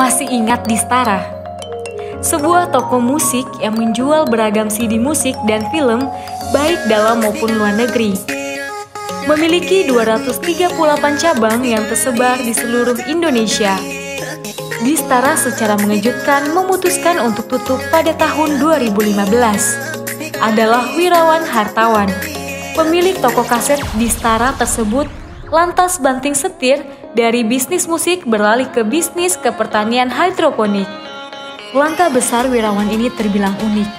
Masih ingat Distara? Sebuah toko musik yang menjual beragam CD musik dan film baik dalam maupun luar negeri. Memiliki 238 cabang yang tersebar di seluruh Indonesia. Distara secara mengejutkan memutuskan untuk tutup pada tahun 2015. Adalah Wirawan Hartawan, pemilik toko kaset Distara tersebut, lantas banting setir dari bisnis musik beralih ke bisnis pertanian hidroponik. Langkah besar Wirawan ini terbilang unik.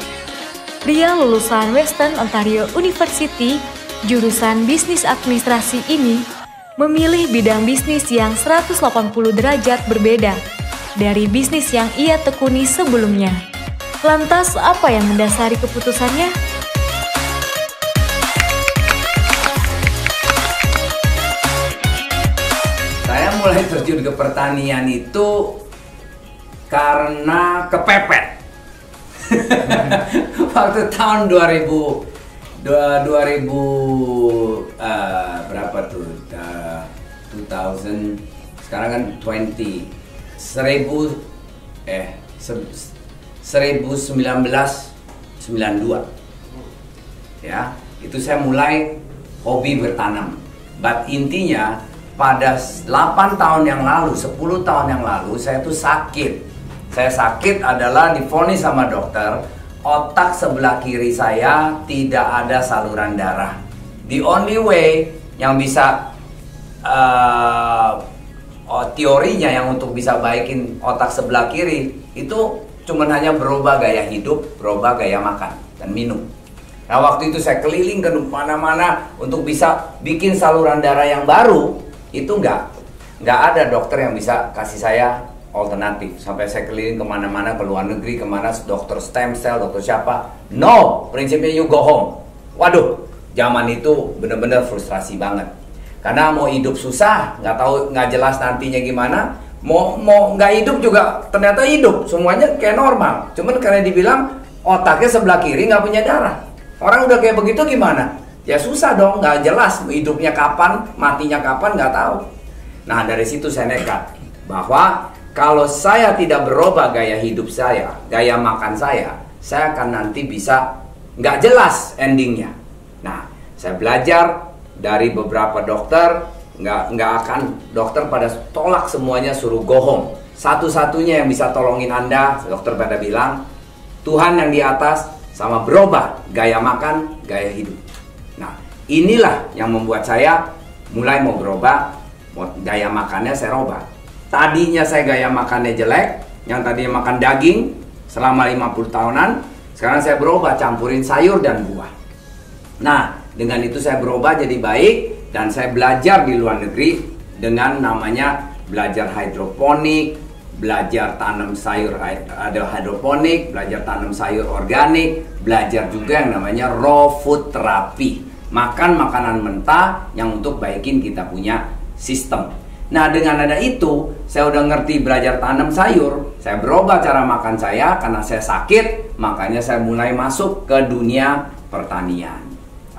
Pria lulusan Western Ontario University, jurusan bisnis administrasi ini, memilih bidang bisnis yang 180 derajat berbeda dari bisnis yang ia tekuni sebelumnya. Lantas, apa yang mendasari keputusannya? Saya mulai terjun ke pertanian itu karena kepepet. Waktu tahun 2000 berapa tuh? 2000, sekarang kan 1992. Ya, itu saya mulai hobi bertanam. But intinya pada 8 tahun yang lalu, 10 tahun yang lalu, saya tuh sakit. Saya sakit adalah divonis sama dokter, otak sebelah kiri saya tidak ada saluran darah. The only way yang bisa, teorinya yang untuk bisa baikin otak sebelah kiri, itu cuman hanya berubah gaya hidup, berubah gaya makan dan minum. Nah, waktu itu saya keliling ke mana-mana untuk bisa bikin saluran darah yang baru. Itu nggak ada dokter yang bisa kasih saya alternatif. Sampai saya keliling kemana-mana, ke luar negeri, kemana, dokter stem cell, dokter siapa. No, prinsipnya you go home. Waduh, zaman itu bener-bener frustrasi banget. Karena mau hidup susah, nggak tahu, nggak jelas nantinya gimana. Mau nggak hidup juga ternyata hidup, semuanya kayak normal. Cuman karena dibilang otaknya sebelah kiri nggak punya darah. Orang udah kayak begitu gimana? Ya susah dong, nggak jelas hidupnya kapan, matinya kapan, nggak tahu. Nah, dari situ saya nekat bahwa kalau saya tidak berubah gaya hidup saya, gaya makan saya akan nanti bisa nggak jelas endingnya. Nah, saya belajar dari beberapa dokter, nggak akan dokter pada tolak semuanya, suruh go home. Satu-satunya yang bisa tolongin Anda, dokter pada bilang, Tuhan yang di atas sama berubah gaya makan, gaya hidup. Nah, inilah yang membuat saya mulai mau berubah, gaya makannya saya robah. Tadinya saya gaya makannya jelek, yang tadinya makan daging selama 50 tahunan, sekarang saya berubah, campurin sayur dan buah. Nah, dengan itu saya berubah jadi baik, dan saya belajar di luar negeri dengan namanya belajar hidroponik, belajar tanam sayur ada hidroponik, belajar tanam sayur organik, belajar juga yang namanya raw food therapy, makan makanan mentah yang untuk baikin kita punya sistem. Nah, dengan ada itu, saya udah ngerti belajar tanam sayur, saya berubah cara makan saya karena saya sakit, makanya saya mulai masuk ke dunia pertanian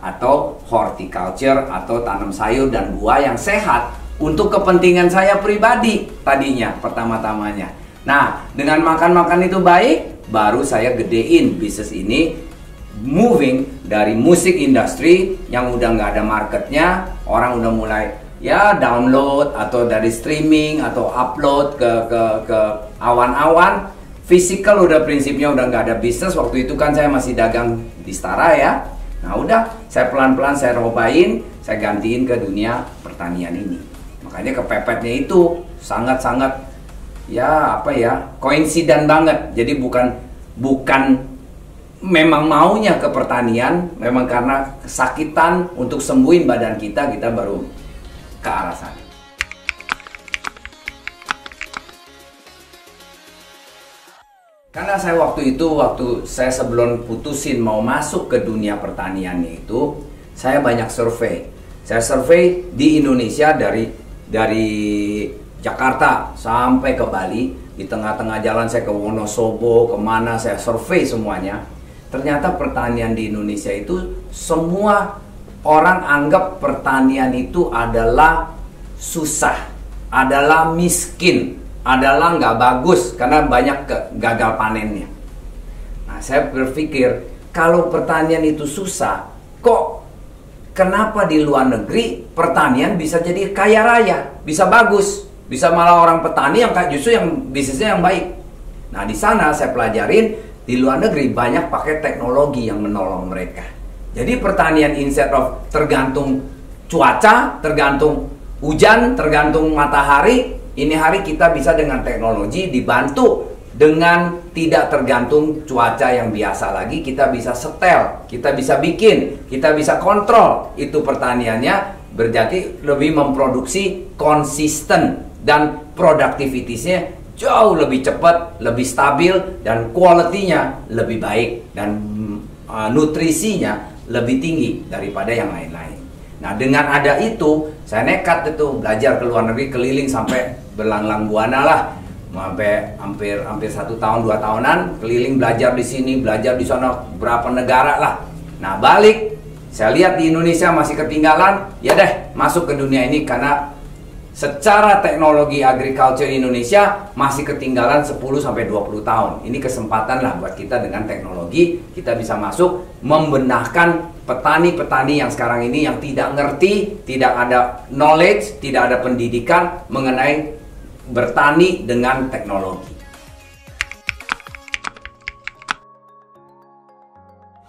atau horticulture atau tanam sayur dan buah yang sehat untuk kepentingan saya pribadi tadinya pertama-tamanya. Nah, dengan makan-makan itu baik, baru saya gedein bisnis ini, moving dari musik industri yang udah nggak ada marketnya, orang udah mulai ya download atau dari streaming atau upload ke awan-awan. Physical udah prinsipnya udah nggak ada bisnis. Waktu itu kan saya masih dagang Distara ya. Nah, udah saya pelan-pelan saya robain, saya gantiin ke dunia pertanian ini. Makanya kepepetnya itu sangat-sangat ya apa ya, koinsiden banget. Jadi bukan memang maunya ke pertanian, memang karena kesakitan untuk sembuhin badan kita baru ke arah sana. Karena saya waktu saya sebelum putusin mau masuk ke dunia pertanian itu, saya banyak survei. Saya survei di Indonesia dari Jakarta sampai ke Bali, di tengah-tengah jalan saya ke Wonosobo, kemana saya survei semuanya. Ternyata pertanian di Indonesia itu semua orang anggap pertanian itu adalah susah, adalah miskin, adalah nggak bagus karena banyak gagal panennya. Nah, saya berpikir kalau pertanian itu susah, kok kenapa di luar negeri pertanian bisa jadi kaya raya, bisa bagus, bisa malah orang petani yang justru yang bisnisnya yang baik. Nah, di sana saya pelajarin di luar negeri banyak pakai teknologi yang menolong mereka. Jadi pertanian instead of tergantung cuaca, tergantung hujan, tergantung matahari, ini hari kita bisa dengan teknologi dibantu dengan tidak tergantung cuaca yang biasa lagi. Kita bisa setel, kita bisa bikin, kita bisa kontrol itu pertaniannya, berarti lebih memproduksi konsisten dan produktivitasnya jauh lebih cepat, lebih stabil, dan quality-nya lebih baik, dan nutrisinya lebih tinggi daripada yang lain-lain. Nah, dengan ada itu, saya nekat itu belajar ke luar negeri, keliling sampai berlanglang buana lah, sampai hampir 1 tahun 2 tahunan keliling, belajar di sini, belajar di sana, berapa negara lah. Nah, balik, saya lihat di Indonesia masih ketinggalan, ya deh masuk ke dunia ini karena secara teknologi agriculture Indonesia masih ketinggalan 10-20 tahun. Ini kesempatan lah buat kita dengan teknologi, kita bisa masuk membenahkan petani-petani yang sekarang ini yang tidak ngerti, tidak ada knowledge, tidak ada pendidikan mengenai bertani dengan teknologi.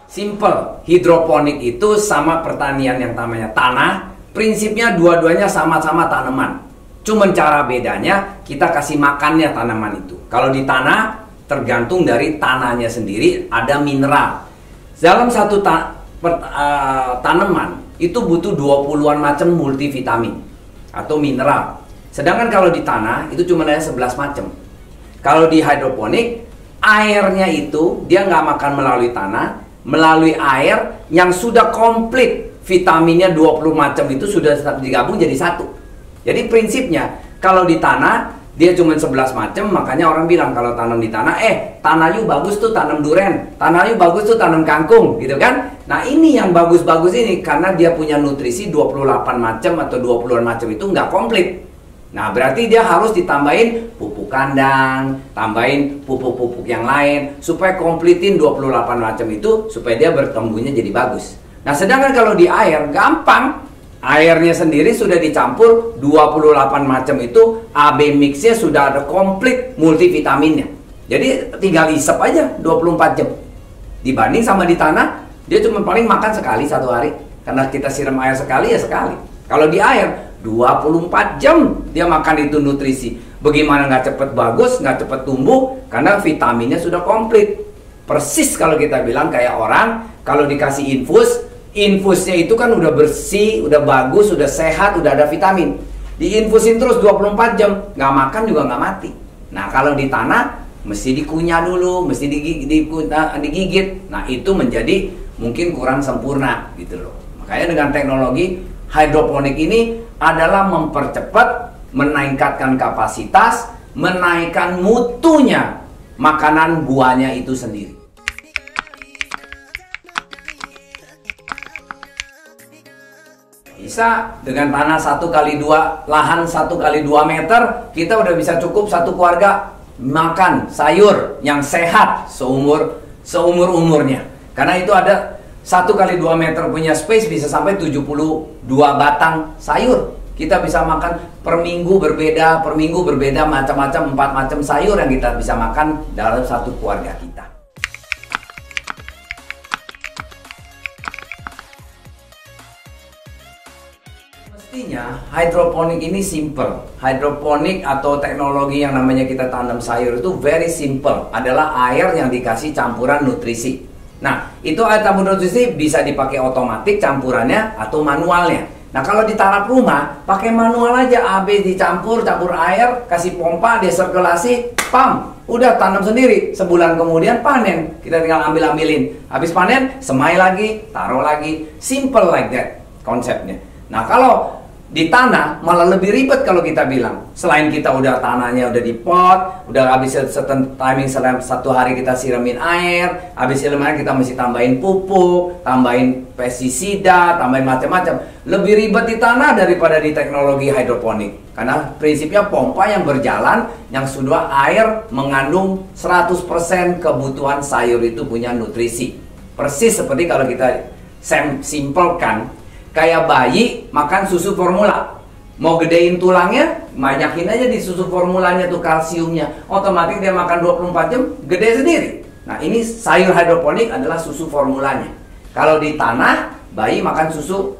Simple, hidroponik itu sama pertanian yang namanya tanah. Prinsipnya dua-duanya sama-sama tanaman. Cuman cara bedanya kita kasih makannya tanaman itu. Kalau di tanah tergantung dari tanahnya sendiri, ada mineral. Dalam satu tanaman itu butuh 20-an macam multivitamin atau mineral. Sedangkan kalau di tanah itu cuma ada 11 macam. Kalau di hidroponik, airnya itu dia nggak makan melalui tanah, melalui air yang sudah komplit. Vitaminnya 20 macam itu sudah digabung jadi satu. Jadi prinsipnya kalau di tanah dia cuma 11 macam, makanya orang bilang kalau tanam di tanah, tanah you bagus tuh tanam duren, tanah you bagus tuh tanam kangkung, gitu kan? Nah, ini yang bagus-bagus ini karena dia punya nutrisi 28 macam atau 20-an macam itu nggak komplit. Nah, berarti dia harus ditambahin pupuk kandang, tambahin pupuk-pupuk yang lain supaya komplitin 28 macam itu supaya dia bertumbuhnya jadi bagus. Nah, sedangkan kalau di air, gampang. Airnya sendiri sudah dicampur 28 macam itu, AB mixnya sudah ada komplit multivitaminnya. Jadi tinggal isep aja 24 jam. Dibanding sama di tanah, dia cuma paling makan sekali satu hari. Karena kita siram air sekali ya sekali. Kalau di air, 24 jam dia makan itu nutrisi. Bagaimana nggak cepet bagus, nggak cepet tumbuh, karena vitaminnya sudah komplit. Persis kalau kita bilang kayak orang, kalau dikasih infusnya itu kan udah bersih, udah bagus, udah sehat, udah ada vitamin. Diinfusin terus 24 jam, nggak makan juga nggak mati. Nah, kalau di tanah, mesti dikunyah dulu, mesti digigit. Nah, itu menjadi mungkin kurang sempurna gitu loh. Makanya dengan teknologi hidroponik ini adalah mempercepat, meningkatkan kapasitas, menaikkan mutunya makanan buahnya itu sendiri. Bisa dengan tanah 1x2, lahan 1x2 meter, kita udah bisa cukup satu keluarga makan sayur yang sehat seumur-umurnya. Karena itu ada 1x2 meter punya space bisa sampai 72 batang sayur. Kita bisa makan per minggu berbeda, macam-macam 4 macam sayur yang kita bisa makan dalam satu keluarga kita. Mestinya hidroponik ini simple. Hidroponik atau teknologi yang namanya kita tanam sayur itu very simple. Adalah air yang dikasih campuran nutrisi. Nah, itu air campur nutrisi bisa dipakai otomatis campurannya atau manualnya. Nah, kalau di taraf rumah pakai manual aja, AB campur air, kasih pompa, dia sirkulasi, pam, udah tanam sendiri. Sebulan kemudian panen, kita tinggal ambilin. Habis panen, semai lagi, taruh lagi. Simple like that konsepnya. Nah, kalau Di tanah malah lebih ribet kalau kita bilang. Selain kita udah tanahnya udah di pot, udah habis certain timing satu hari kita siramin air, habis siramin air kita mesti tambahin pupuk, tambahin pestisida, tambahin macam-macam. Lebih ribet di tanah daripada di teknologi hidroponik. Karena prinsipnya pompa yang berjalan, yang sudah air mengandung 100% kebutuhan sayur itu punya nutrisi. Persis seperti kalau kita simpelkan, kayak bayi makan susu formula. Mau gedein tulangnya, banyakin aja di susu formulanya tuh kalsiumnya. Otomatis dia makan 24 jam, gede sendiri. Nah, ini sayur hidroponik adalah susu formulanya. Kalau di tanah, bayi makan susu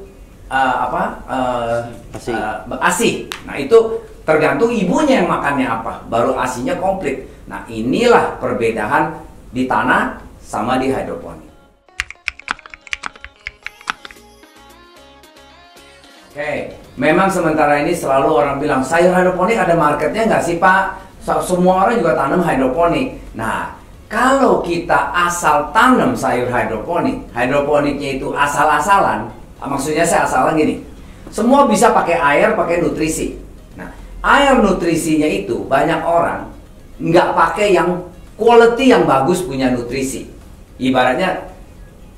ASI. Nah, itu tergantung ibunya yang makannya apa. Baru ASINya komplit. Nah, inilah perbedaan di tanah sama di hidroponik. Oke, memang sementara ini selalu orang bilang, sayur hidroponik ada marketnya nggak sih Pak? Semua orang juga tanam hidroponik. Nah, kalau kita asal tanam sayur hidroponik, hidroponiknya itu asal-asalan, maksudnya saya asalan gini, semua bisa pakai air, pakai nutrisi. Nah, air nutrisinya itu banyak orang nggak pakai yang quality yang bagus punya nutrisi. Ibaratnya,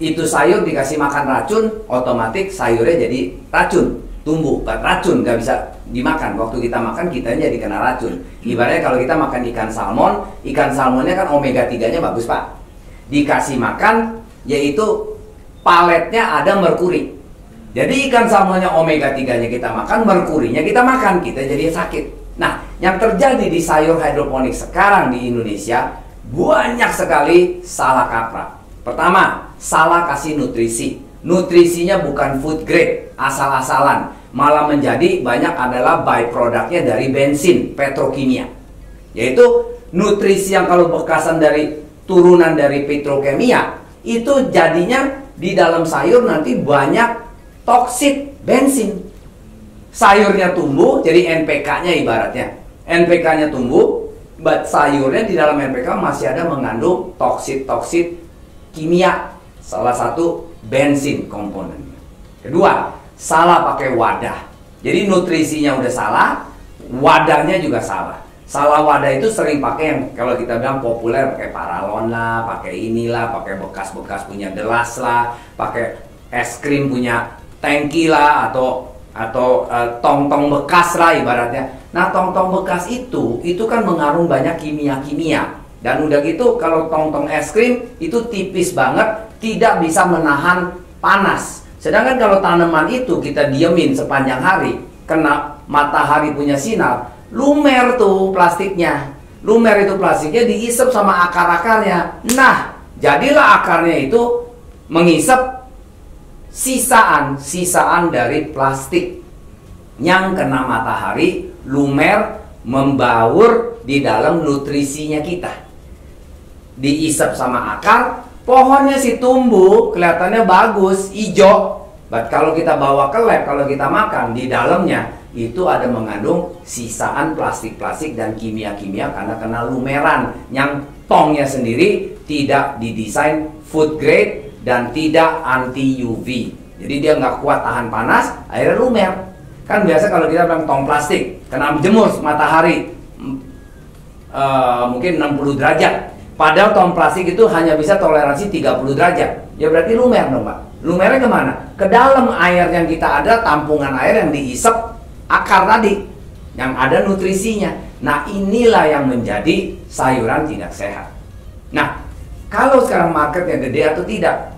itu sayur dikasih makan racun, otomatis sayurnya jadi racun. Tumbuh, racun, nggak bisa dimakan. Waktu kita makan, kita jadi kena racun. Ibaratnya kalau kita makan ikan salmonnya kan omega 3-nya bagus Pak. Dikasih makan, yaitu paletnya ada merkuri. Jadi ikan salmonnya omega 3-nya kita makan, merkurinya kita makan, kita jadi sakit. Nah, yang terjadi di sayur hidroponik sekarang di Indonesia, banyak sekali salah kaprah. Pertama, salah kasih nutrisi. Nutrisinya bukan food grade, asal-asalan. Malah menjadi banyak adalah byproductnya dari bensin, petrokimia. Yaitu nutrisi yang kalau bekasan dari turunan dari petrokimia, itu jadinya di dalam sayur nanti banyak toksik bensin. Sayurnya tumbuh, jadi NPK-nya ibaratnya. NPK-nya tumbuh, sayurnya di dalam NPK masih ada mengandung toksit-toksit kimia. Salah satu bensin komponennya. Kedua, salah pakai wadah. Jadi nutrisinya udah salah, wadahnya juga salah. Salah wadah itu sering pakai yang kalau kita bilang populer, pakai paralon lah, pakai inilah, pakai bekas-bekas punya gelas lah, pakai es krim punya tangki lah, atau tong-tong bekas lah ibaratnya. Nah, tong-tong bekas itu kan mengandung banyak kimia-kimia. Dan udah gitu kalau tong-tong es krim itu tipis banget, tidak bisa menahan panas. Sedangkan kalau tanaman itu kita diemin sepanjang hari, kena matahari punya sinar, lumer tuh plastiknya. Lumer itu plastiknya diisep sama akar-akarnya. Nah, jadilah akarnya itu mengisep sisaan dari plastik yang kena matahari, lumer, membaur di dalam nutrisinya kita. Diisep sama akar, pohonnya sih tumbuh, kelihatannya bagus, hijau. But kalau kita bawa ke lab, kalau kita makan, di dalamnya itu ada mengandung sisaan plastik-plastik dan kimia-kimia karena kena lumeran. Yang tongnya sendiri tidak didesain food grade dan tidak anti UV. Jadi dia nggak kuat tahan panas, akhirnya lumer. Kan biasa kalau kita bilang tong plastik, kena jemur matahari mungkin 60 derajat. Padahal tong plastik itu hanya bisa toleransi 30 derajat. Ya berarti lumer dong Pak. Lumernya kemana? Ke dalam air yang kita ada, tampungan air yang diisep akar tadi, yang ada nutrisinya. Nah, inilah yang menjadi sayuran tidak sehat. Nah, kalau sekarang marketnya gede atau tidak?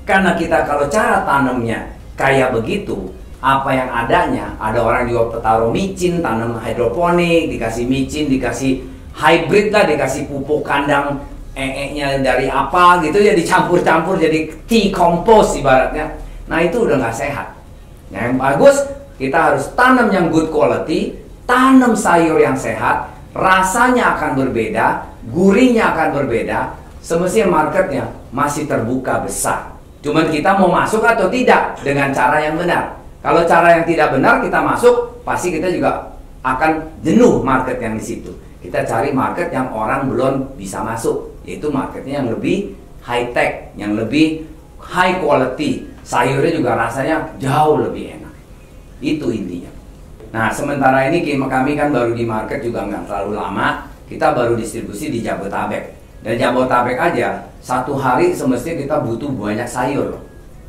Karena kita kalau cara tanamnya kayak begitu, apa yang adanya, ada orang juga taruh micin, tanam hidroponik, dikasih micin, dikasih hybrid lah, dikasih pupuk kandang nya dari apa gitu ya, dicampur-campur jadi tea compost ibaratnya. Nah, itu udah nggak sehat. Yang bagus kita harus tanam yang good quality, tanam sayur yang sehat, rasanya akan berbeda, gurihnya akan berbeda. Semestinya marketnya masih terbuka besar. Cuman kita mau masuk atau tidak dengan cara yang benar. Kalau cara yang tidak benar kita masuk, pasti kita juga akan jenuh market yang di situ. Kita cari market yang orang belum bisa masuk, yaitu marketnya yang lebih high tech, yang lebih high quality, sayurnya juga rasanya jauh lebih enak. Itu intinya. Nah, sementara ini kami kan baru di market juga nggak terlalu lama. Kita baru distribusi di Jabotabek. Dan Jabotabek aja, satu hari semestinya kita butuh banyak sayur loh.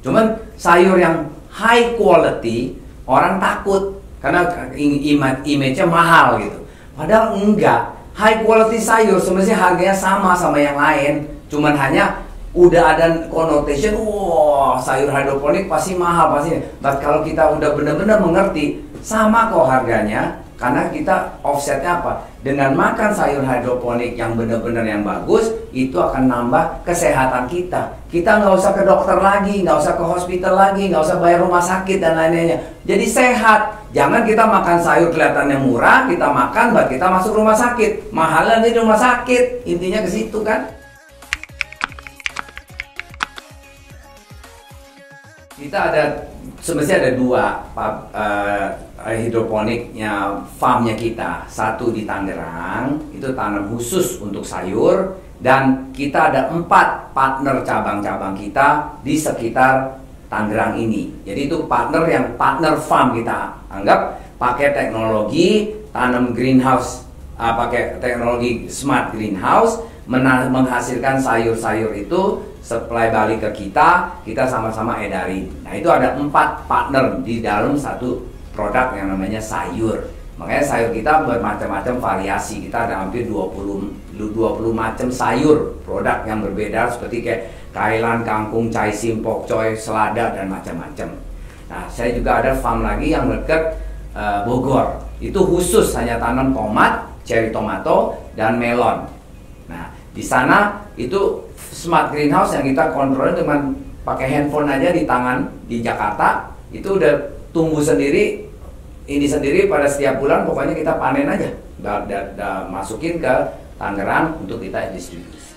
Cuman sayur yang high quality, orang takut. Karena image-nya mahal gitu. Padahal enggak. High quality sayur semestinya harganya sama yang lain. Cuman hanya udah ada connotation, wah sayur hidroponik pasti mahal pasti. But kalau kita udah benar-benar mengerti, sama kok harganya, karena kita offsetnya apa? Dengan makan sayur hidroponik yang benar-benar yang bagus, itu akan nambah kesehatan kita. Kita nggak usah ke dokter lagi, nggak usah ke hospital lagi, nggak usah bayar rumah sakit dan lain-lainnya. Jadi sehat. Jangan kita makan sayur kelihatannya murah, kita makan, buat kita masuk rumah sakit. Mahalan di rumah sakit, intinya ke situ kan. Kita semestinya ada dua hidroponiknya farmnya kita. Satu di Tangerang, itu tanam khusus untuk sayur. Dan kita ada 4 partner cabang-cabang kita di sekitar Tangerang ini. Jadi itu partner farm kita. Anggap pakai teknologi tanam greenhouse, pakai teknologi smart greenhouse, menghasilkan sayur-sayur itu supply balik ke kita sama-sama edarin. Nah itu ada 4 partner di dalam satu produk yang namanya sayur. Makanya sayur kita bermacam-macam variasi. Kita ada hampir 20 macam sayur produk yang berbeda seperti kayak kailan, kangkung, caisim, pokcoy, selada dan macam-macam. Nah saya juga ada farm lagi yang dekat Bogor. Itu khusus hanya tanam tomat, cherry tomato dan melon. Nah di sana itu smart greenhouse yang kita kontrol dengan pakai handphone aja di tangan di Jakarta. Itu udah tumbuh sendiri. Ini sendiri pada setiap bulan pokoknya kita panen aja, masukin ke Tangerang untuk kita distribusi.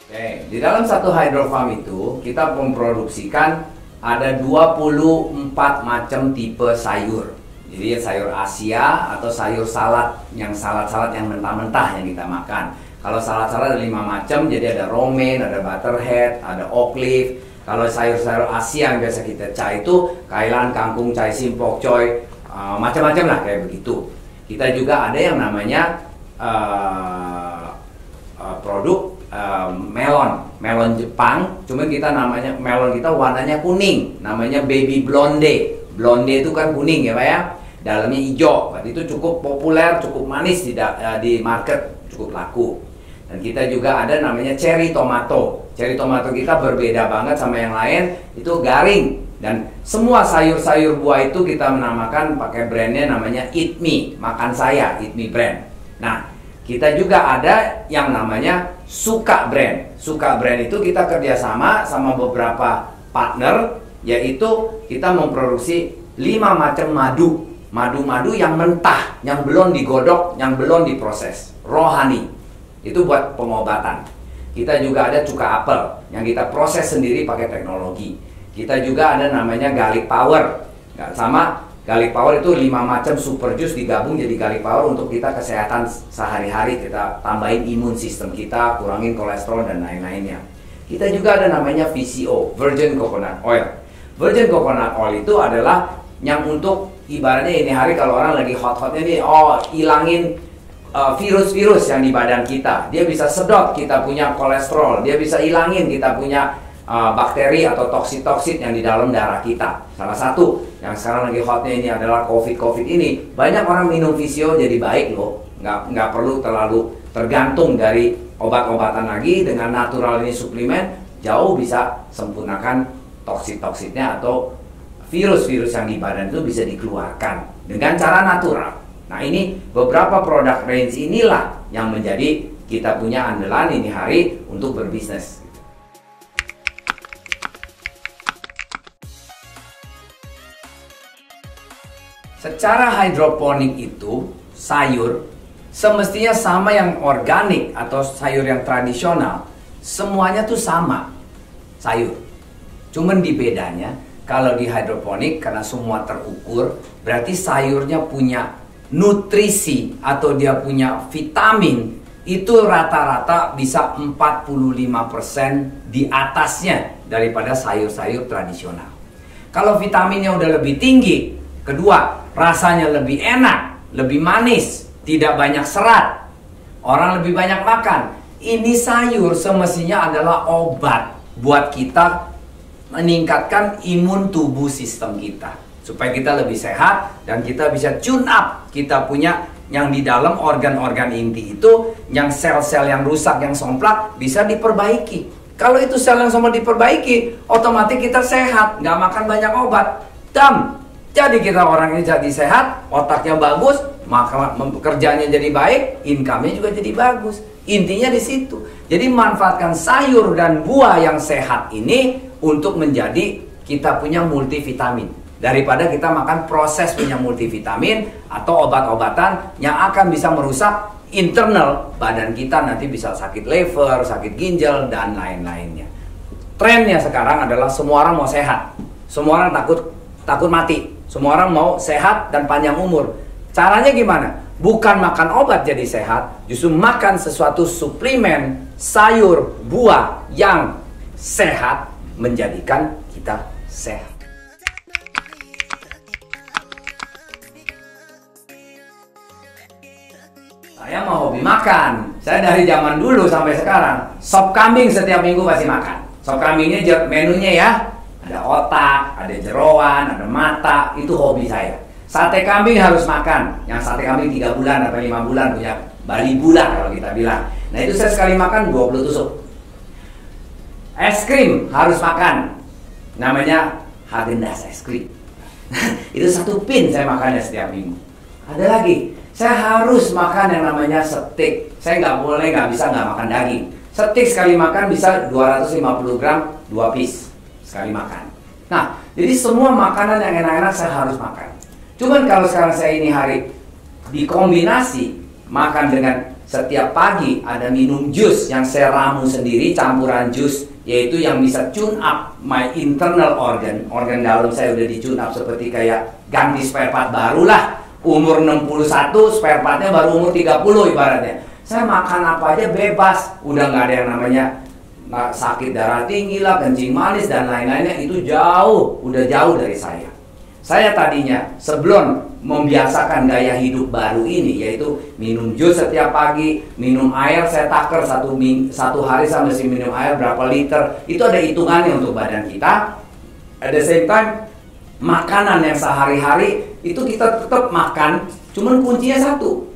Oke, di dalam satu hydro farm itu kita memproduksikan ada 24 macam tipe sayur. Jadi sayur Asia atau sayur salad yang mentah-mentah yang kita makan. Kalau salad-salad ada 5 macam, jadi ada romaine, ada butterhead, ada oak leaf. Kalau sayur-sayur Asia yang biasa kita cai itu kailan, kangkung, caisim, pokcoy, macam-macam lah kayak begitu. Kita juga ada yang namanya produk melon Jepang. Cuma kita namanya melon kita warnanya kuning, namanya baby blonde. Blonde itu kan kuning ya Pak ya, dalamnya hijau. Berarti itu cukup populer, cukup manis di market, cukup laku. Dan kita juga ada namanya cherry tomato. Cherry tomato kita berbeda banget sama yang lain, itu garing. Dan semua sayur-sayur buah itu kita menamakan pakai brandnya namanya Eat Me, makan saya, Eat Me brand. Nah, kita juga ada yang namanya Suka brand. Suka brand itu kita kerjasama sama beberapa partner, yaitu kita memproduksi 5 macam madu yang mentah, yang belum digodok, yang belum diproses, rohani. Itu buat pengobatan. Kita juga ada cuka apel yang kita proses sendiri pakai teknologi. Kita juga ada namanya garlic power. Sama garlic power itu 5 macam super juice digabung jadi garlic power untuk kita kesehatan sehari-hari. Kita tambahin imun sistem kita, kurangin kolesterol dan lain-lainnya. Kita juga ada namanya VCO, Virgin Coconut Oil. Virgin Coconut Oil itu adalah yang untuk ibaratnya ini hari kalau orang lagi hot-hotnya nih, hilangin virus-virus yang di badan kita. Dia bisa sedot kita punya kolesterol, dia bisa hilangin kita punya bakteri atau toksit-toksit yang di dalam darah kita. Salah satu yang sekarang lagi hotnya ini adalah COVID ini. Banyak orang minum VCO jadi baik loh. Nggak perlu terlalu tergantung dari obat-obatan lagi. Dengan natural ini suplemen, jauh bisa sempurnakan toksit-toksitnya atau virus-virus yang di badan itu bisa dikeluarkan dengan cara natural. Nah ini beberapa produk range inilah yang menjadi kita punya andalan ini hari untuk berbisnis. Secara hidroponik itu sayur semestinya sama yang organik atau sayur yang tradisional, semuanya tuh sama sayur. Cuman di bedanya kalau di hidroponik karena semua terukur, berarti sayurnya punya nutrisi atau dia punya vitamin itu rata-rata bisa 45% di atasnya daripada sayur-sayur tradisional. Kalau vitaminnya udah lebih tinggi, kedua, rasanya lebih enak, lebih manis, tidak banyak serat, orang lebih banyak makan. Ini sayur semestinya adalah obat buat kita meningkatkan imun tubuh sistem kita, supaya kita lebih sehat dan kita bisa tune up. Kita punya yang di dalam organ-organ inti itu, yang sel-sel yang rusak, yang somplak bisa diperbaiki. Kalau itu sel yang somplak diperbaiki, otomatis kita sehat, nggak makan banyak obat. Jadi kita orang ini jadi sehat, otaknya bagus, maka kerjanya jadi baik, income-nya juga jadi bagus. Intinya di situ. Jadi manfaatkan sayur dan buah yang sehat ini untuk menjadi kita punya multivitamin. Daripada kita makan proses punya multivitamin atau obat-obatan yang akan bisa merusak internal badan kita, nanti bisa sakit liver, sakit ginjal, dan lain-lainnya. Trennya sekarang adalah semua orang mau sehat. Semua orang takut mati. Semua orang mau sehat dan panjang umur. Caranya gimana? Bukan makan obat jadi sehat, justru makan sesuatu suplemen, sayur, buah yang sehat menjadikan kita sehat. Saya mau hobi makan. Saya dari zaman dulu sampai sekarang, sop kambing setiap minggu pasti makan. Sop kambingnya menunya ya, ada otak, ada jeroan, ada mata, itu hobi saya. Sate kambing harus makan. Yang sate kambing 3 bulan atau 5 bulan punya Bali bulan kalau kita bilang. Nah itu saya sekali makan 20 tusuk. Es krim harus makan. Namanya Häagen-Dazs es krim. Itu 1 pin saya makannya setiap minggu. Ada lagi, saya harus makan yang namanya steak. Saya nggak bisa nggak makan daging. Steak sekali makan bisa 250 gram 2 piece sekali makan. Nah, jadi semua makanan yang enak-enak saya harus makan. Cuman kalau sekarang saya ini hari dikombinasi makan dengan setiap pagi ada minum jus yang saya ramu sendiri, campuran jus, yaitu yang bisa tune up my internal organ dalam saya udah di tune up seperti kayak ganti spare part baru lah. Umur 61, spare partnya baru umur 30 ibaratnya. Saya makan apa aja bebas, udah nggak ada yang namanya sakit darah tinggi lah, kencing manis dan lain-lainnya, itu udah jauh dari saya. Saya tadinya sebelum membiasakan gaya hidup baru ini, yaitu minum jus setiap pagi, minum air, saya takar satu hari sama si minum air berapa liter, itu ada hitungannya untuk badan kita. At the same time, makanan yang sehari-hari itu kita tetap makan, cuman kuncinya satu.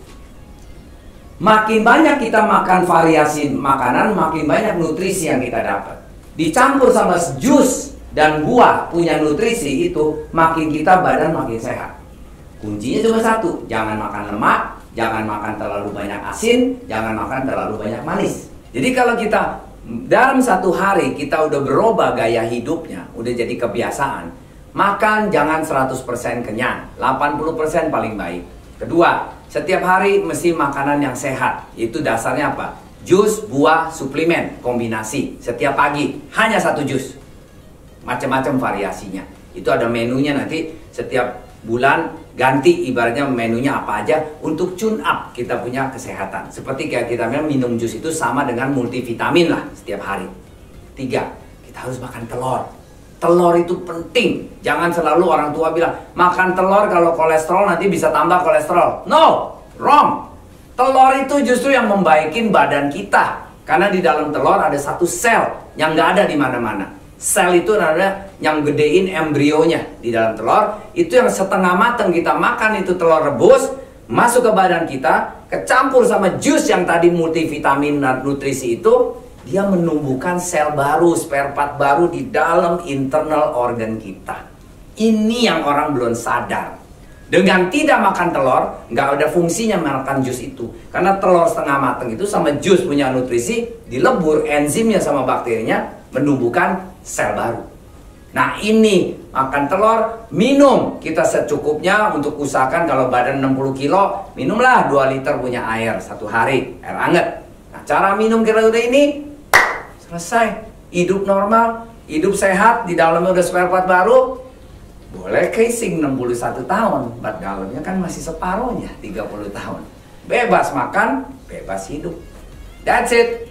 Makin banyak kita makan variasi makanan, makin banyak nutrisi yang kita dapat. Dicampur sama jus dan buah punya nutrisi itu, makin kita badan makin sehat. Kuncinya cuma satu, jangan makan lemak, jangan makan terlalu banyak asin, jangan makan terlalu banyak manis. Jadi kalau kita dalam 1 hari kita udah berubah gaya hidupnya, udah jadi kebiasaan, makan jangan 100% kenyang, 80% paling baik. Kedua, setiap hari mesti makanan yang sehat. Itu dasarnya apa? Jus, buah, suplemen, kombinasi. Setiap pagi, hanya 1 jus. Macam-macam variasinya. Itu ada menunya nanti setiap bulan ganti, ibaratnya menunya apa aja untuk tune up kita punya kesehatan. Seperti kayak kita bilang minum jus itu sama dengan multivitamin lah setiap hari. 3, kita harus makan telur. Telur itu penting. Jangan selalu orang tua bilang makan telur kalau kolesterol nanti bisa tambah kolesterol. No, wrong. Telur itu justru yang membaikin badan kita. Karena di dalam telur ada 1 sel yang nggak ada di mana-mana. Sel itu adalah yang gedein embrionya di dalam telur. Itu yang setengah matang kita makan itu telur rebus, masuk ke badan kita, kecampur sama jus yang tadi multivitamin dan nutrisi itu, dia menumbuhkan sel baru, spare part baru di dalam internal organ kita. Ini yang orang belum sadar. Dengan tidak makan telur, nggak ada fungsinya makan jus itu. Karena telur setengah matang itu sama jus punya nutrisi, dilebur enzimnya sama bakterinya, menumbuhkan sel baru. Nah ini, makan telur, minum. Kita secukupnya untuk usahakan kalau badan 60 kilo, minumlah 2 liter punya air 1 hari, air hangat. Nah cara minum kira-kira ini, selesai. Hidup normal, hidup sehat, di dalamnya udah spare part baru. Boleh casing 61 tahun, but dalamnya kan masih separuhnya 30 tahun. Bebas makan, bebas hidup. That's it.